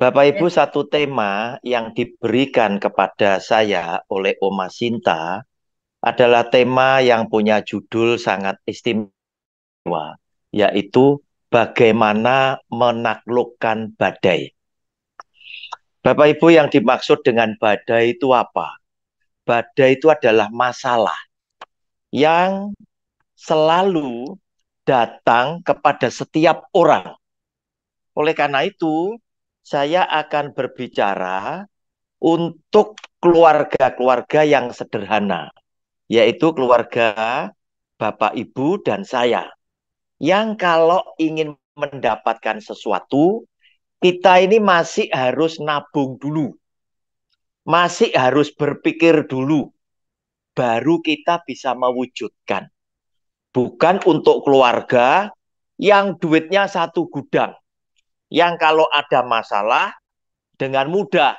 Bapak Ibu, Ya, satu tema yang diberikan kepada saya oleh Oma Sinta adalah tema yang punya judul sangat istimewa, yaitu bagaimana menaklukkan badai. Bapak Ibu, yang dimaksud dengan badai itu apa? Badai itu adalah masalah yang selalu datang kepada setiap orang. Oleh karena itu, saya akan berbicara untuk keluarga-keluarga yang sederhana, yaitu keluarga Bapak, Ibu, dan saya. Yang kalau ingin mendapatkan sesuatu, kita ini masih harus nabung dulu, masih harus berpikir dulu, baru kita bisa mewujudkan. Bukan untuk keluarga yang duitnya satu gudang, yang kalau ada masalah dengan mudah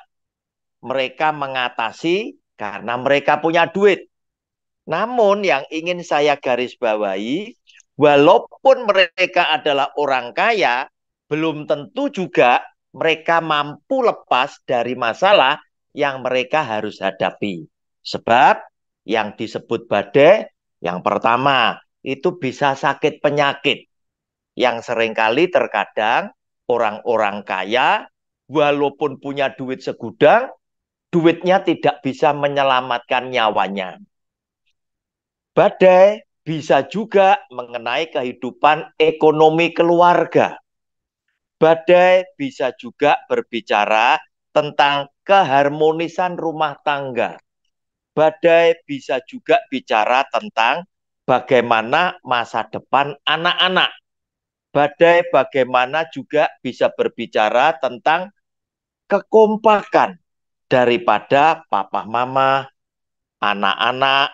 mereka mengatasi karena mereka punya duit. Namun yang ingin saya garis bawahi, walaupun mereka adalah orang kaya, belum tentu juga mereka mampu lepas dari masalah yang mereka harus hadapi. Sebab yang disebut badai, yang pertama itu bisa sakit penyakit yang seringkali terkadang orang-orang kaya walaupun punya duit segudang, duitnya tidak bisa menyelamatkan nyawanya. Badai bisa juga mengenai kehidupan ekonomi keluarga. Badai bisa juga berbicara tentang keharmonisan rumah tangga. Badai bisa juga bicara tentang bagaimana masa depan anak-anak. Badai bagaimana juga bisa berbicara tentang kekompakan daripada papa mama, anak-anak,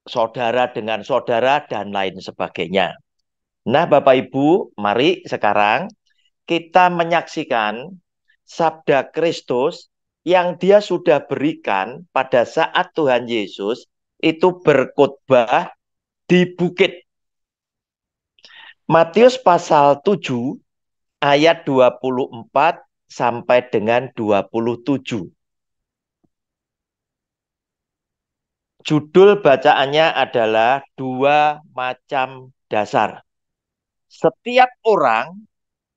saudara dengan saudara, dan lain sebagainya. Nah, Bapak Ibu, mari sekarang kita menyaksikan sabda Kristus yang dia sudah berikan pada saat Tuhan Yesus itu berkhotbah di bukit. Matius pasal 7 ayat 24 sampai dengan 27. Judul bacaannya adalah dua macam dasar. Setiap orang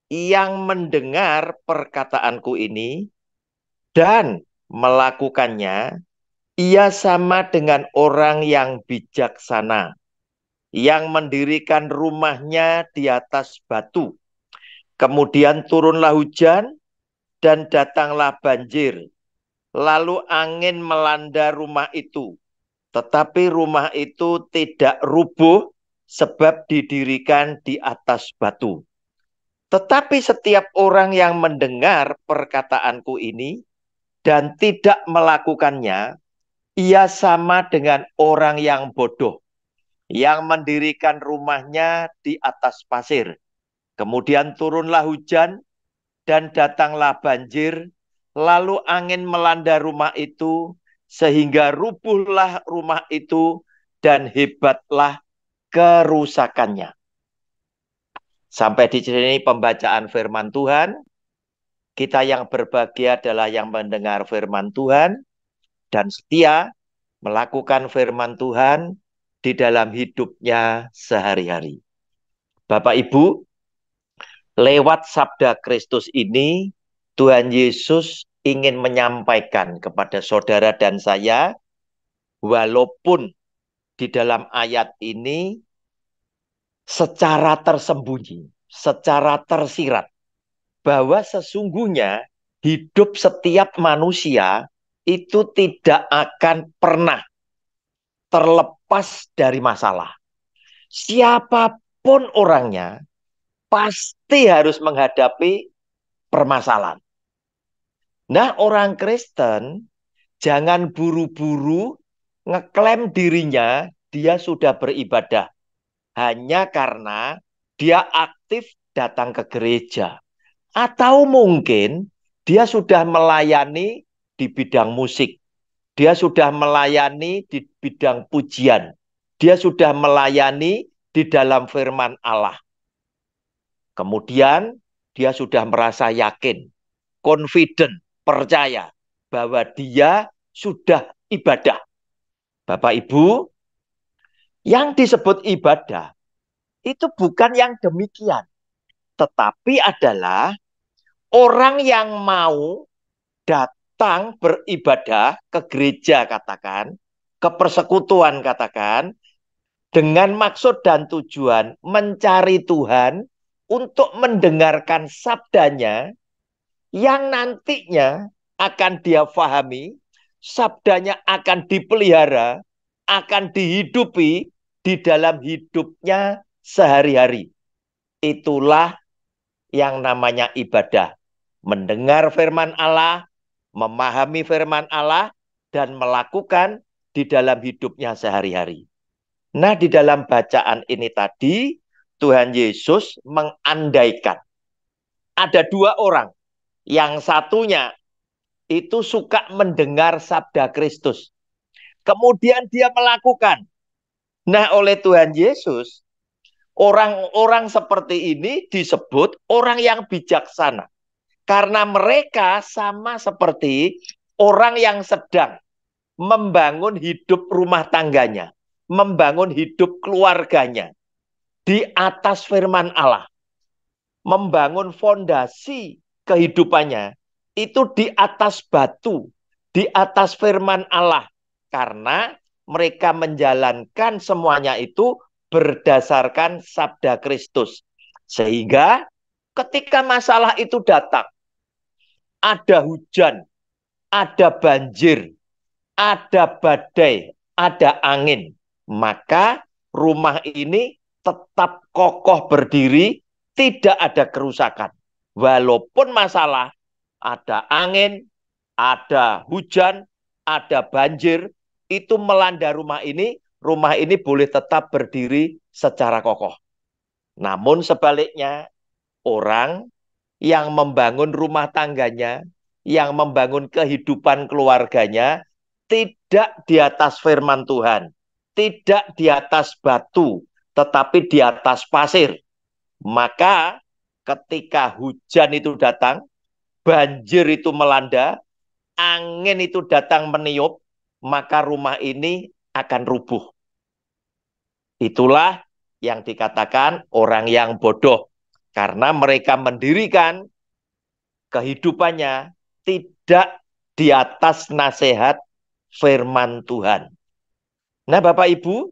yang mendengar perkataanku ini dan melakukannya, ia sama dengan orang yang bijaksana, yang mendirikan rumahnya di atas batu. Kemudian turunlah hujan dan datanglah banjir. Lalu angin melanda rumah itu. Tetapi rumah itu tidak rubuh sebab didirikan di atas batu. Tetapi setiap orang yang mendengar perkataanku ini dan tidak melakukannya, ia sama dengan orang yang bodoh, yang mendirikan rumahnya di atas pasir. Kemudian turunlah hujan dan datanglah banjir, lalu angin melanda rumah itu, sehingga rubuhlah rumah itu dan hebatlah kerusakannya. Sampai di sini pembacaan firman Tuhan. Kita yang berbahagia adalah yang mendengar firman Tuhan dan setia melakukan firman Tuhan di dalam hidupnya sehari-hari. Bapak Ibu, lewat sabda Kristus ini, Tuhan Yesus ingin menyampaikan kepada saudara dan saya, walaupun di dalam ayat ini secara tersembunyi, secara tersirat, bahwa sesungguhnya hidup setiap manusia itu tidak akan pernah terlepas dari masalah. Siapapun orangnya pasti harus menghadapi permasalahan. Nah, orang Kristen jangan buru-buru ngeklaim dirinya dia sudah beribadah hanya karena dia aktif datang ke gereja. Atau mungkin dia sudah melayani di bidang musik. Dia sudah melayani di bidang pujian. Dia sudah melayani di dalam firman Allah. Kemudian dia sudah merasa yakin. confident, percaya bahwa dia sudah ibadah. Bapak Ibu, yang disebut ibadah itu bukan yang demikian, tetapi adalah orang yang mau datang beribadah ke gereja, katakan, ke persekutuan, katakan, dengan maksud dan tujuan mencari Tuhan untuk mendengarkan sabdanya yang nantinya akan dia pahami, sabdanya akan dipelihara, akan dihidupi di dalam hidupnya sehari-hari. Itulah yang namanya ibadah. Mendengar firman Allah, memahami firman Allah, dan melakukan di dalam hidupnya sehari-hari. Nah, di dalam bacaan ini tadi, Tuhan Yesus mengandaikan ada dua orang. Yang satunya itu suka mendengar sabda Kristus. Kemudian dia melakukan. Nah, oleh Tuhan Yesus, orang-orang seperti ini disebut orang yang bijaksana. Karena mereka sama seperti orang yang sedang membangun hidup rumah tangganya, membangun hidup keluarganya di atas firman Allah, membangun fondasi kehidupannya itu di atas batu, di atas firman Allah, karena mereka menjalankan semuanya itu berdasarkan sabda Kristus. Sehingga ketika masalah itu datang, ada hujan, ada banjir, ada badai, ada angin, maka rumah ini tetap kokoh berdiri, tidak ada kerusakan. Walaupun masalah, ada angin, ada hujan, ada banjir, itu melanda rumah ini boleh tetap berdiri secara kokoh. Namun sebaliknya, orang yang membangun rumah tangganya, yang membangun kehidupan keluarganya, tidak di atas firman Tuhan, tidak di atas batu, tetapi di atas pasir. Maka ketika hujan itu datang, banjir itu melanda, angin itu datang meniup, maka rumah ini akan rubuh. Itulah yang dikatakan orang yang bodoh. Karena mereka mendirikan kehidupannya tidak di atas nasihat firman Tuhan. Nah, Bapak Ibu,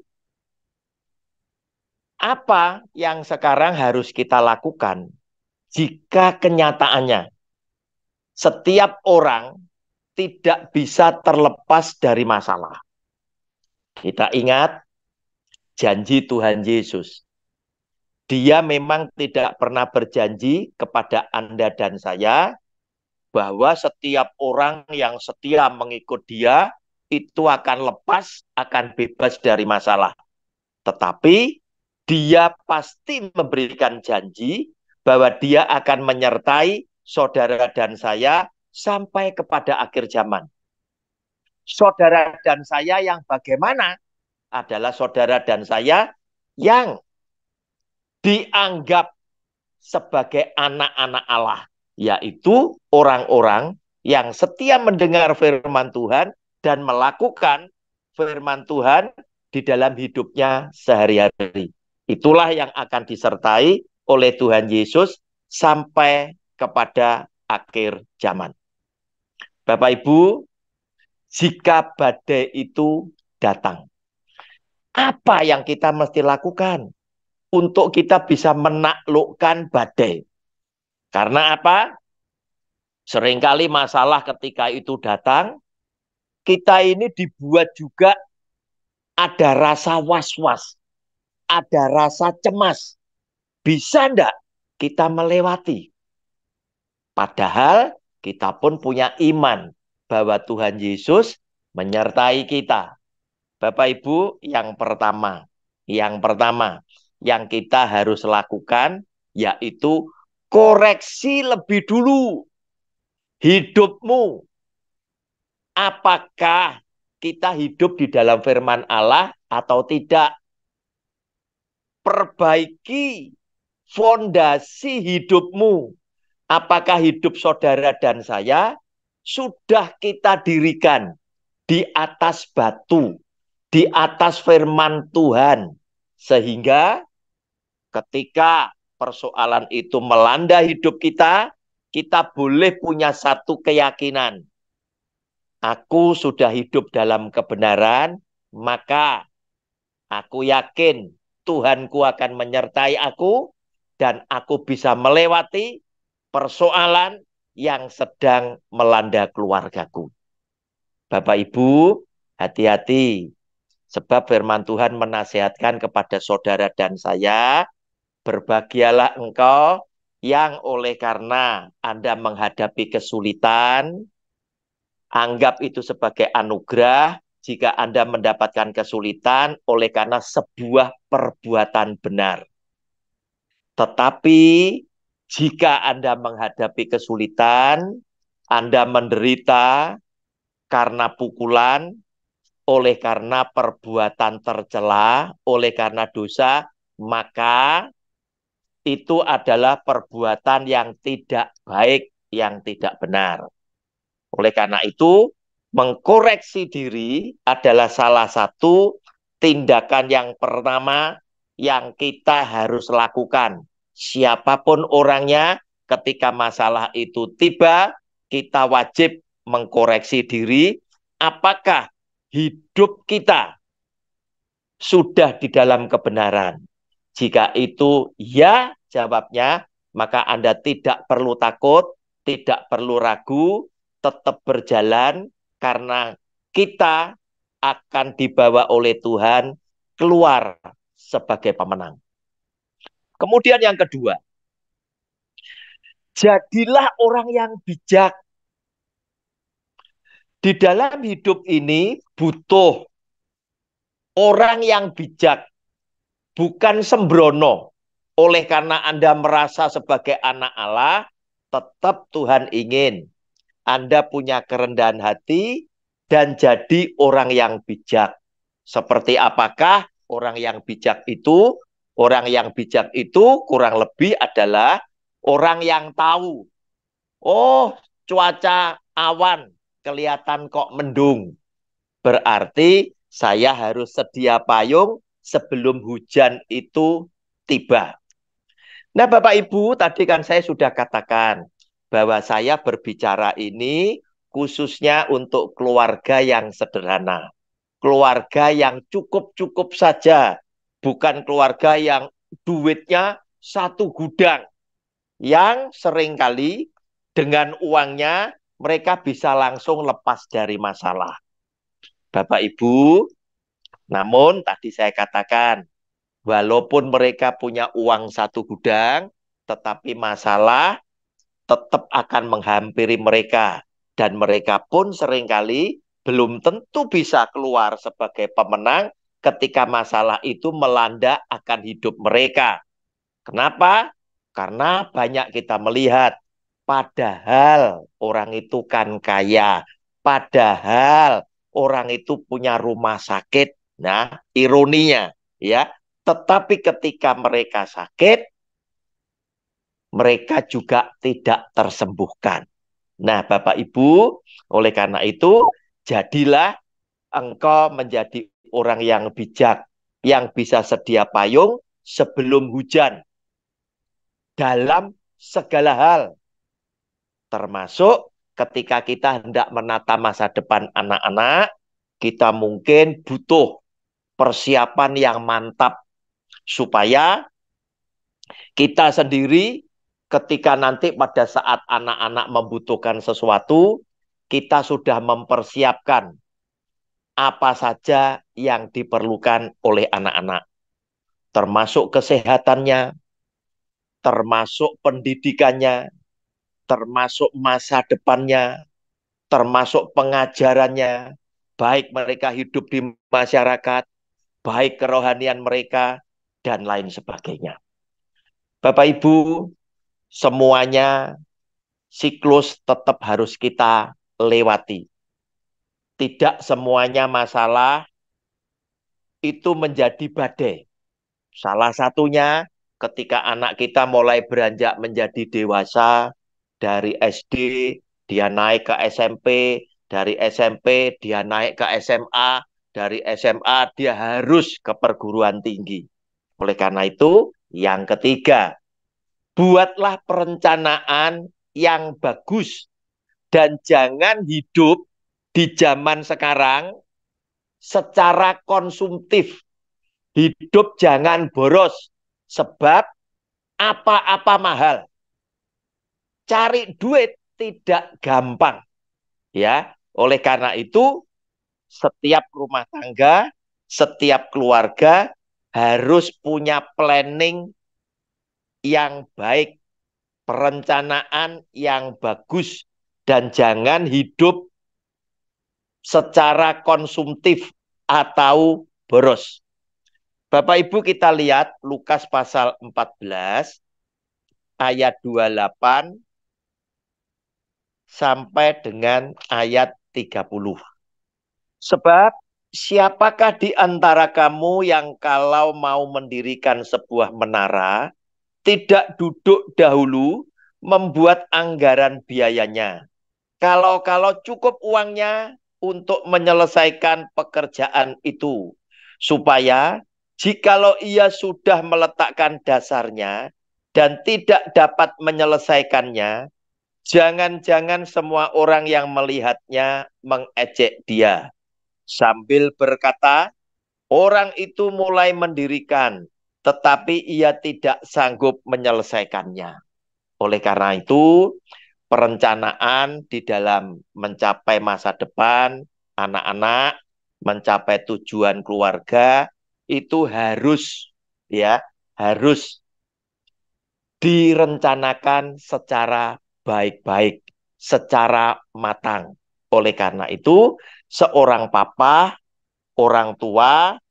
apa yang sekarang harus kita lakukan jika kenyataannya setiap orang tidak bisa terlepas dari masalah? Kita ingat janji Tuhan Yesus. Dia memang tidak pernah berjanji kepada Anda dan saya bahwa setiap orang yang setia mengikut dia itu akan lepas, akan bebas dari masalah. Tetapi dia pasti memberikan janji bahwa dia akan menyertai saudara dan saya sampai kepada akhir zaman. Saudara dan saya yang bagaimana adalah saudara dan saya yang dianggap sebagai anak-anak Allah, yaitu orang-orang yang setia mendengar firman Tuhan dan melakukan firman Tuhan di dalam hidupnya sehari-hari. Itulah yang akan disertai oleh Tuhan Yesus sampai kepada akhir zaman. Bapak Ibu, jika badai itu datang, apa yang kita mesti lakukan untuk kita bisa menaklukkan badai? Karena apa? Seringkali masalah ketika itu datang, kita ini dibuat juga ada rasa was-was, ada rasa cemas. Bisa enggak kita melewati? Padahal kita pun punya iman bahwa Tuhan Yesus menyertai kita. Bapak Ibu, yang pertama yang kita harus lakukan yaitu koreksi lebih dulu hidupmu. Apakah kita hidup di dalam firman Allah atau tidak? Perbaiki fondasi hidupmu Apakah hidup saudara dan saya sudah kita dirikan di atas batu, di atas firman Tuhan, sehingga ketika persoalan itu melanda hidup kita boleh punya satu keyakinan. Aku sudah hidup dalam kebenaran, maka aku yakin Tuhanku akan menyertai aku dan aku bisa melewati persoalan yang sedang melanda keluargaku. Bapak Ibu, hati-hati. Sebab firman Tuhan menasihatkan kepada saudara dan saya, berbahagialah engkau yang oleh karena Anda menghadapi kesulitan, anggap itu sebagai anugerah jika Anda mendapatkan kesulitan oleh karena sebuah perbuatan benar. Tetapi jika Anda menghadapi kesulitan, Anda menderita karena pukulan, oleh karena perbuatan tercela, oleh karena dosa, maka itu adalah perbuatan yang tidak baik, yang tidak benar. Oleh karena itu, mengkoreksi diri adalah salah satu tindakan yang pertama yang kita harus lakukan. Siapapun orangnya, ketika masalah itu tiba, kita wajib mengkoreksi diri. Apakah hidup kita sudah di dalam kebenaran? Jika itu ya jawabnya, maka Anda tidak perlu takut, tidak perlu ragu, tetap berjalan karena kita akan dibawa oleh Tuhan keluar sebagai pemenang. Kemudian yang kedua, jadilah orang yang bijak. Di dalam hidup ini butuh orang yang bijak, bukan sembrono. Oleh karena Anda merasa sebagai anak Allah, tetap Tuhan ingin Anda punya kerendahan hati dan jadi orang yang bijak. Seperti apakah orang yang bijak itu? Orang yang bijak itu kurang lebih adalah orang yang tahu. Oh, cuaca awan, kelihatan kok mendung. Berarti saya harus sedia payung sebelum hujan itu tiba. Nah, Bapak Ibu, tadi kan saya sudah katakan bahwa saya berbicara ini khususnya untuk keluarga yang sederhana. Keluarga yang cukup-cukup saja. Bukan keluarga yang duitnya satu gudang. Yang seringkali dengan uangnya mereka bisa langsung lepas dari masalah. Bapak Ibu, namun tadi saya katakan, walaupun mereka punya uang satu gudang, tetapi masalah tetap akan menghampiri mereka. Dan mereka pun seringkali belum tentu bisa keluar sebagai pemenang ketika masalah itu melanda akan hidup mereka. Kenapa? Karena banyak kita melihat, padahal orang itu kan kaya, padahal orang itu punya rumah sakit. Nah, ironinya, ya. Tetapi ketika mereka sakit, mereka juga tidak tersembuhkan. Nah, Bapak Ibu, oleh karena itu, jadilah engkau menjadi orang yang bijak, yang bisa sedia payung sebelum hujan dalam segala hal, termasuk ketika kita hendak menata masa depan anak-anak, kita mungkin butuh persiapan yang mantap supaya kita sendiri ketika nanti pada saat anak-anak membutuhkan sesuatu, kita sudah mempersiapkan apa saja yang diperlukan oleh anak-anak, termasuk kesehatannya, termasuk pendidikannya, termasuk masa depannya, termasuk pengajarannya, baik mereka hidup di masyarakat, baik kerohanian mereka, dan lain sebagainya. Bapak Ibu, semuanya siklus tetap harus kita lewati. Tidak semuanya masalah itu menjadi badai. Salah satunya ketika anak kita mulai beranjak menjadi dewasa, Dari SD dia naik ke SMP, dari SMP dia naik ke SMA, dari SMA dia harus ke perguruan tinggi. Oleh karena itu, yang ketiga, buatlah perencanaan yang bagus dan jangan hidup di zaman sekarang secara konsumtif. Hidup jangan boros sebab apa-apa mahal. Cari duit tidak gampang, ya. Oleh karena itu, setiap rumah tangga, setiap keluarga harus punya planning yang baik, perencanaan yang bagus, dan jangan hidup secara konsumtif atau boros. Bapak Ibu, kita lihat Lukas pasal 14 ayat 28 sampai dengan ayat 30. Sebab siapakah di antara kamu yang kalau mau mendirikan sebuah menara, tidak duduk dahulu membuat anggaran biayanya. Kalau cukup uangnya untuk menyelesaikan pekerjaan itu. Supaya jikalau ia sudah meletakkan dasarnya dan tidak dapat menyelesaikannya, jangan-jangan semua orang yang melihatnya mengejek dia. Sambil berkata, orang itu mulai mendirikan, tetapi ia tidak sanggup menyelesaikannya. Oleh karena itu, perencanaan di dalam mencapai masa depan anak-anak, mencapai tujuan keluarga itu harus direncanakan secara baik-baik, secara matang. Oleh karena itu, seorang papa, orang tua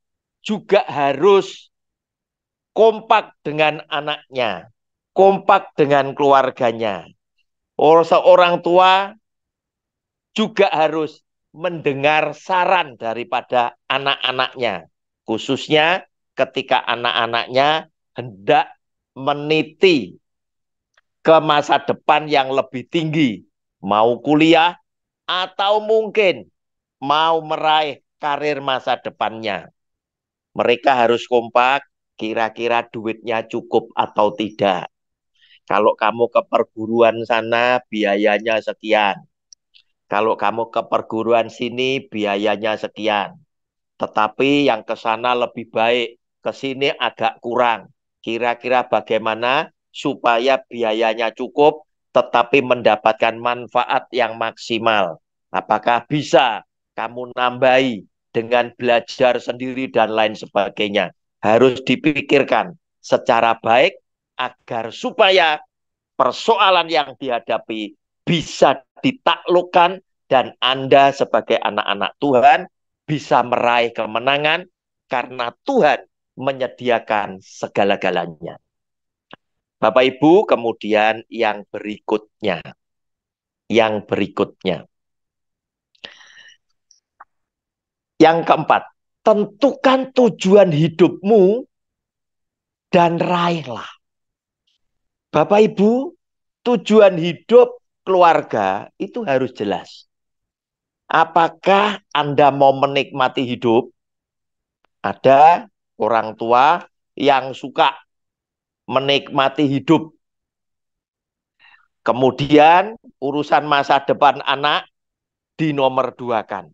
juga harus kompak dengan anaknya, kompak dengan keluarganya. Seorang tua juga harus mendengar saran daripada anak-anaknya, khususnya ketika anak-anaknya hendak meniti ke masa depan yang lebih tinggi, mau kuliah atau mungkin mau meraih karir masa depannya. Mereka harus kompak, kira-kira duitnya cukup atau tidak. Kalau kamu ke perguruan sana, biayanya sekian. Kalau kamu ke perguruan sini, biayanya sekian. Tetapi yang ke sana lebih baik, ke sini agak kurang. Kira-kira bagaimana supaya biayanya cukup, tetapi mendapatkan manfaat yang maksimal? Apakah bisa kamu nambahi dengan belajar sendiri dan lain sebagainya? Harus dipikirkan secara baik agar supaya persoalan yang dihadapi bisa ditaklukkan dan Anda sebagai anak-anak Tuhan bisa meraih kemenangan karena Tuhan menyediakan segala-galanya. Bapak Ibu, kemudian yang berikutnya. Yang berikutnya. Yang keempat, tentukan tujuan hidupmu dan raihlah. Bapak Ibu, tujuan hidup keluarga itu harus jelas. Apakah Anda mau menikmati hidup? Ada orang tua yang suka menikmati hidup. Kemudian urusan masa depan anak dinomorduakan.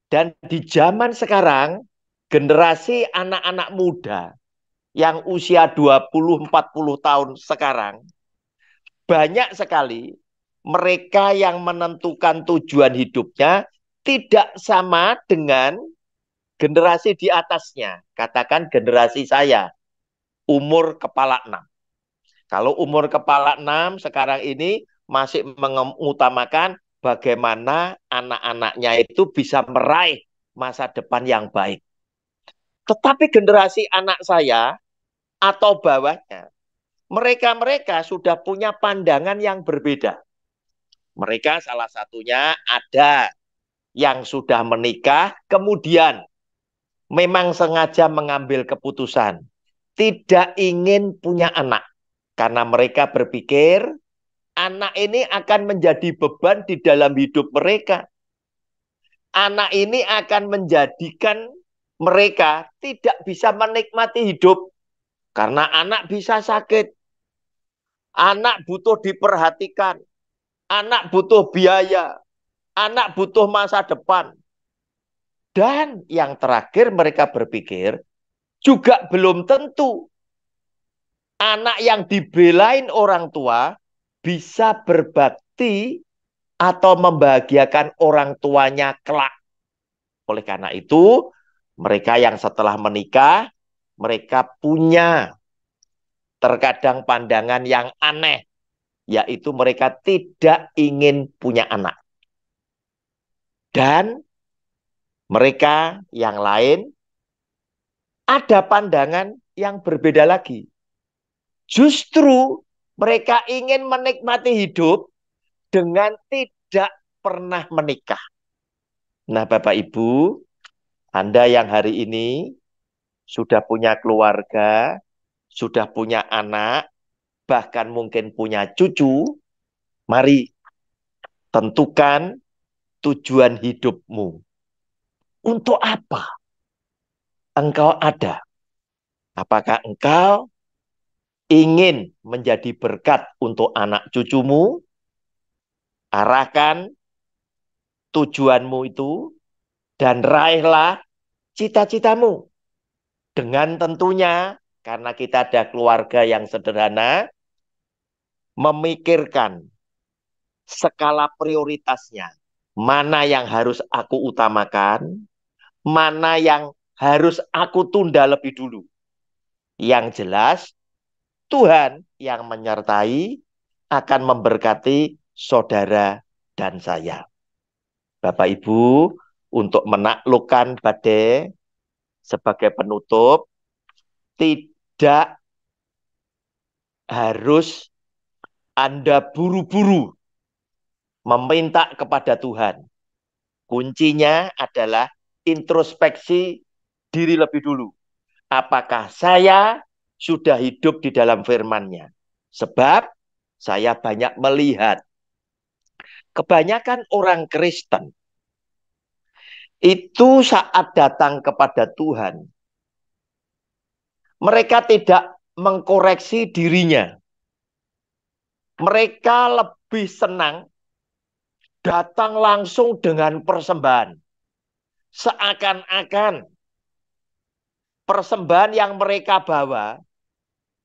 Dan di zaman sekarang, generasi anak-anak muda yang usia 20-40 tahun sekarang, banyak sekali mereka yang menentukan tujuan hidupnya tidak sama dengan generasi di atasnya. Katakan generasi saya, umur kepala 6. Kalau umur kepala 6 sekarang ini masih mengutamakan bagaimana anak-anaknya itu bisa meraih masa depan yang baik. Tetapi generasi anak saya atau bawahnya, mereka-mereka sudah punya pandangan yang berbeda. Mereka salah satunya ada yang sudah menikah, kemudian memang sengaja mengambil keputusan tidak ingin punya anak. Karena mereka berpikir Anak ini akan menjadi beban di dalam hidup mereka. Anak ini akan menjadikan mereka tidak bisa menikmati hidup. Karena anak bisa sakit. Anak butuh diperhatikan. Anak butuh biaya. Anak butuh masa depan. Dan yang terakhir mereka berpikir, juga belum tentu anak yang dibelain orang tua bisa berbakti atau membahagiakan orang tuanya kelak. Oleh karena itu, mereka yang setelah menikah, mereka punya terkadang pandangan yang aneh, yaitu mereka tidak ingin punya anak. Dan mereka yang lain ada pandangan yang berbeda lagi. Justru mereka ingin menikmati hidup dengan tidak pernah menikah. Nah, Bapak Ibu, Anda yang hari ini sudah punya keluarga, sudah punya anak, bahkan mungkin punya cucu, mari tentukan tujuan hidupmu. Untuk apa engkau ada? Apakah engkau ingin menjadi berkat untuk anak cucumu? Arahkan tujuanmu itu dan raihlah cita-citamu. Dengan tentunya, karena kita ada keluarga yang sederhana, memikirkan skala prioritasnya. Mana yang harus aku utamakan, mana yang harus aku tunda lebih dulu. Yang jelas, Tuhan yang menyertai akan memberkati saudara dan saya. Bapak Ibu, untuk menaklukkan badai sebagai penutup, tidak harus Anda buru-buru meminta kepada Tuhan. Kuncinya adalah introspeksi diri lebih dulu. Apakah saya sudah hidup di dalam firman-Nya? Sebab saya banyak melihat kebanyakan orang Kristen itu saat datang kepada Tuhan, mereka tidak mengkoreksi dirinya. Mereka lebih senang datang langsung dengan persembahan. Seakan-akan persembahan yang mereka bawa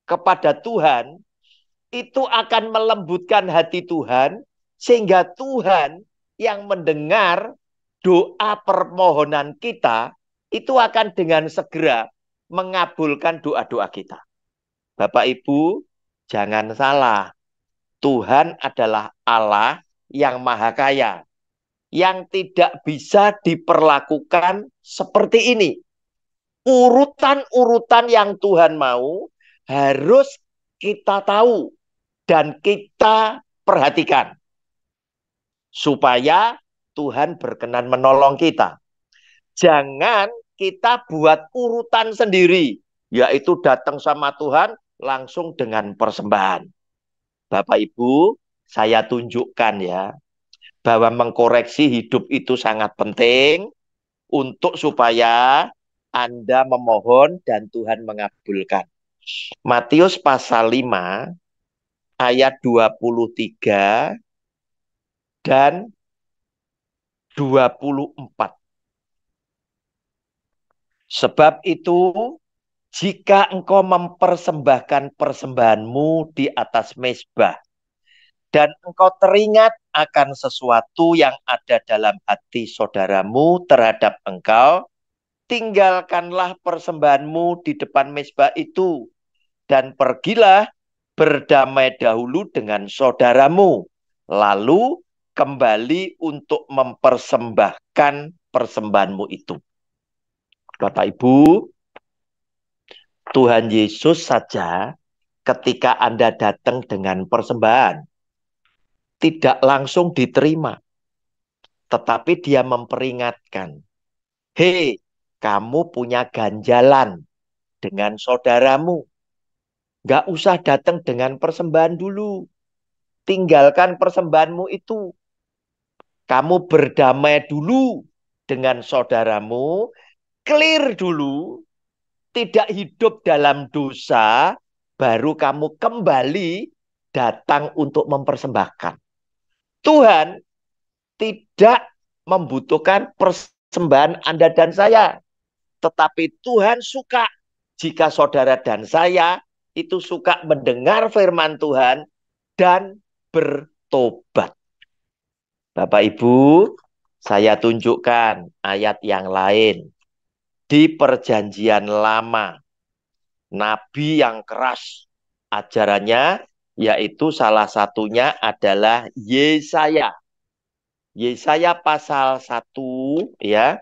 kepada Tuhan itu akan melembutkan hati Tuhan, sehingga Tuhan yang mendengar doa permohonan kita itu akan dengan segera mengabulkan doa-doa kita. Bapak Ibu, jangan salah. Tuhan adalah Allah yang maha kaya, yang tidak bisa diperlakukan seperti ini. Urutan-urutan yang Tuhan mau harus kita tahu dan kita perhatikan. Supaya Tuhan berkenan menolong kita. Jangan kita buat urutan sendiri, yaitu datang sama Tuhan langsung dengan persembahan. Bapak Ibu, saya tunjukkan ya, bahwa mengkoreksi hidup itu sangat penting untuk supaya Anda memohon dan Tuhan mengabulkan. Matius pasal 5 ayat 23 dan 24. Sebab itu, jika engkau mempersembahkan persembahanmu di atas mezbah, dan engkau teringat akan sesuatu yang ada dalam hati saudaramu terhadap engkau, tinggalkanlah persembahanmu di depan mezbah itu, dan pergilah berdamai dahulu dengan saudaramu, lalu kembali untuk mempersembahkan persembahanmu itu. Bapak Ibu, Tuhan Yesus saja ketika Anda datang dengan persembahan, tidak langsung diterima. Tetapi dia memperingatkan, hei, kamu punya ganjalan dengan saudaramu. Nggak usah datang dengan persembahan dulu. tinggalkan persembahanmu itu. Kamu berdamai dulu dengan saudaramu, clear dulu, tidak hidup dalam dosa, baru kamu kembali datang untuk mempersembahkan. Tuhan tidak membutuhkan persembahan Anda dan saya. Tetapi Tuhan suka jika saudara dan saya itu suka mendengar firman Tuhan dan bertobat. Bapak Ibu, saya tunjukkan ayat yang lain. Di perjanjian lama, nabi yang keras ajarannya, yaitu salah satunya adalah Yesaya. Yesaya pasal 1 ya,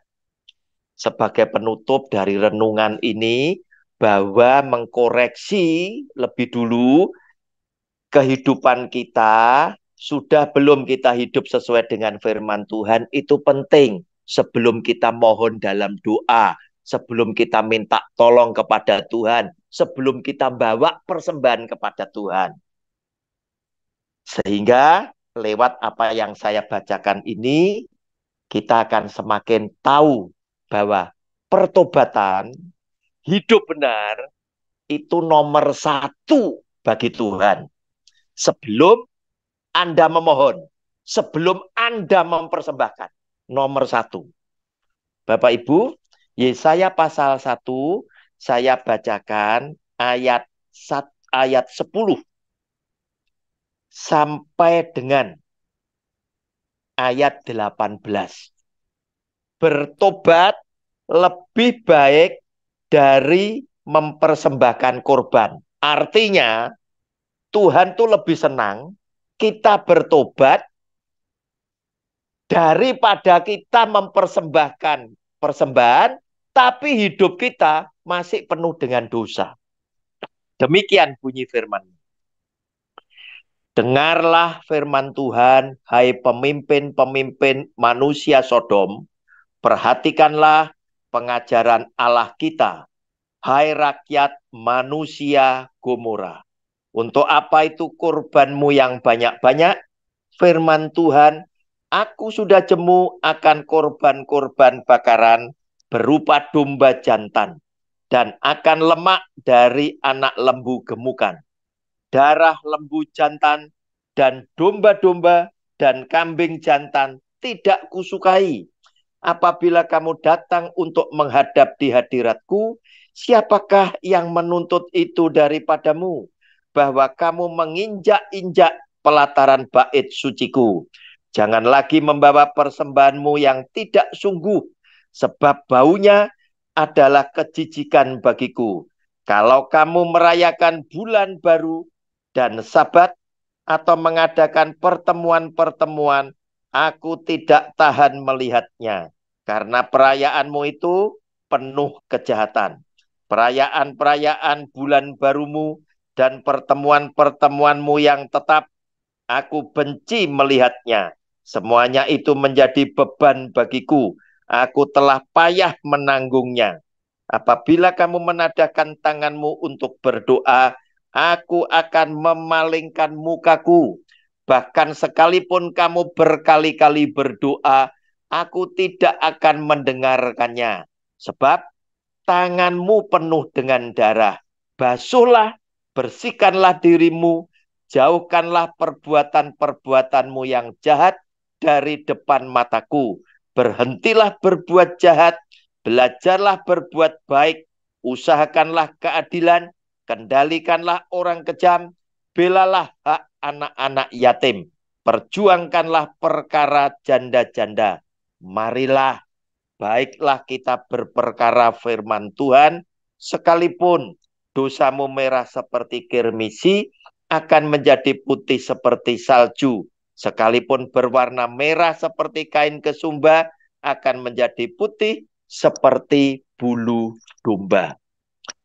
sebagai penutup dari renungan ini, bahwa mengkoreksi lebih dulu kehidupan kita, sudah belum kita hidup sesuai dengan firman Tuhan, itu penting. Sebelum kita mohon dalam doa, sebelum kita minta tolong kepada Tuhan, sebelum kita bawa persembahan kepada Tuhan. Sehingga lewat apa yang saya bacakan ini, kita akan semakin tahu bahwa pertobatan, hidup benar, itu nomor satu bagi Tuhan. Sebelum Anda memohon, sebelum Anda mempersembahkan, nomor satu. Bapak Ibu, Yesaya pasal 1, saya bacakan ayat 10 sampai dengan ayat 18. Bertobat lebih baik dari mempersembahkan korban. Artinya, Tuhan tuh lebih senang kita bertobat daripada kita mempersembahkan persembahan, tapi hidup kita masih penuh dengan dosa. Demikian bunyi firman. Dengarlah firman Tuhan, hai pemimpin-pemimpin manusia Sodom, perhatikanlah pengajaran Allah kita, hai rakyat manusia Gomora. Untuk apa itu kurbanmu yang banyak-banyak? Firman Tuhan, aku sudah jemu akan korban-korban bakaran berupa domba jantan, dan akan lemak dari anak lembu gemukan. Darah lembu jantan dan domba-domba dan kambing jantan tidak kusukai. Apabila kamu datang untuk menghadap di hadiratku, siapakah yang menuntut itu daripadamu? Bahwa kamu menginjak-injak pelataran bait suciku. Jangan lagi membawa persembahanmu yang tidak sungguh, sebab baunya adalah kejijikan bagiku. Kalau kamu merayakan bulan baru dan Sabat atau mengadakan pertemuan-pertemuan, aku tidak tahan melihatnya. Karena perayaanmu itu penuh kejahatan. Perayaan-perayaan bulan barumu dan pertemuan-pertemuanmu yang tetap, aku benci melihatnya. Semuanya itu menjadi beban bagiku. Aku telah payah menanggungnya. Apabila kamu menadahkan tanganmu untuk berdoa, aku akan memalingkan mukaku. Bahkan sekalipun kamu berkali-kali berdoa, aku tidak akan mendengarkannya. Sebab tanganmu penuh dengan darah. Basuhlah, bersihkanlah dirimu, jauhkanlah perbuatan-perbuatanmu yang jahat dari depan mataku. Berhentilah berbuat jahat, belajarlah berbuat baik, usahakanlah keadilan, kendalikanlah orang kejam, belalah hak anak-anak yatim, perjuangkanlah perkara janda-janda. Marilah, baiklah kita berperkara firman Tuhan, sekalipun dosamu merah seperti kirmisi, akan menjadi putih seperti salju. Sekalipun berwarna merah seperti kain kesumba, akan menjadi putih seperti bulu domba.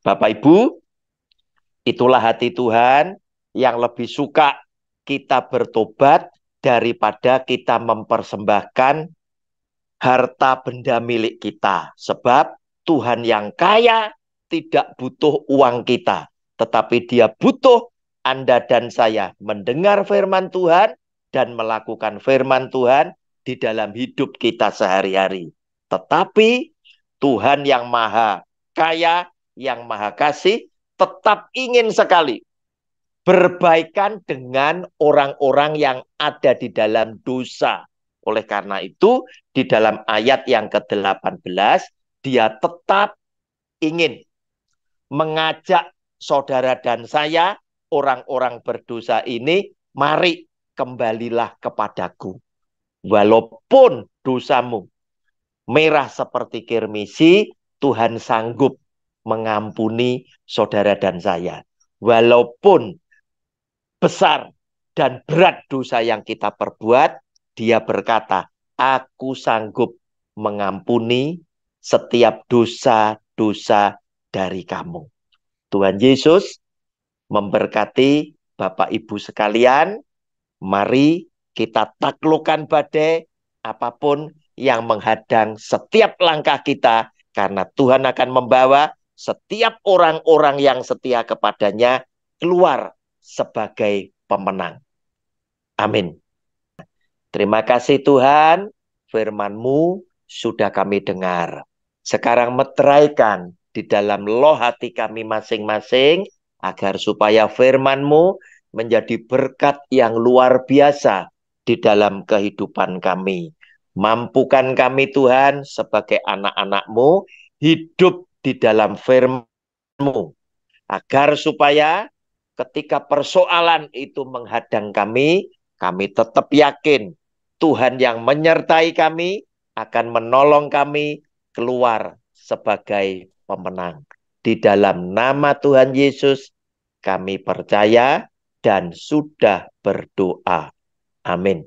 Bapak Ibu, itulah hati Tuhan yang lebih suka kita bertobat daripada kita mempersembahkan harta benda milik kita. Sebab Tuhan yang kaya tidak butuh uang kita, tetapi Dia butuh Anda dan saya mendengar firman Tuhan dan melakukan firman Tuhan di dalam hidup kita sehari-hari. Tetapi Tuhan yang maha kaya, yang maha kasih, tetap ingin sekali berbaikan dengan orang-orang yang ada di dalam dosa. Oleh karena itu, di dalam ayat yang ke-18, dia tetap ingin mengajak saudara dan saya, orang-orang berdosa ini, mari kembalilah kepadaku. Walaupun dosamu merah seperti kirmisi, Tuhan sanggup mengampuni saudara dan saya. Walaupun besar dan berat dosa yang kita perbuat, dia berkata, aku sanggup mengampuni setiap dosa-dosa dari kamu. Tuhan Yesus memberkati Bapak Ibu sekalian. Mari kita taklukkan badai apapun yang menghadang setiap langkah kita, karena Tuhan akan membawa setiap orang-orang yang setia kepadanya keluar sebagai pemenang. Amin. Terima kasih Tuhan, firman-Mu sudah kami dengar. Sekarang meteraikan di dalam loh hati kami masing-masing, agar supaya firman-Mu menjadi berkat yang luar biasa di dalam kehidupan kami. Mampukan kami Tuhan sebagai anak-anak-Mu hidup di dalam firman-Mu, agar supaya ketika persoalan itu menghadang kami tetap yakin Tuhan yang menyertai kami akan menolong kami keluar sebagai pemenang. Di dalam nama Tuhan Yesus kami percaya dan sudah berdoa. Amin.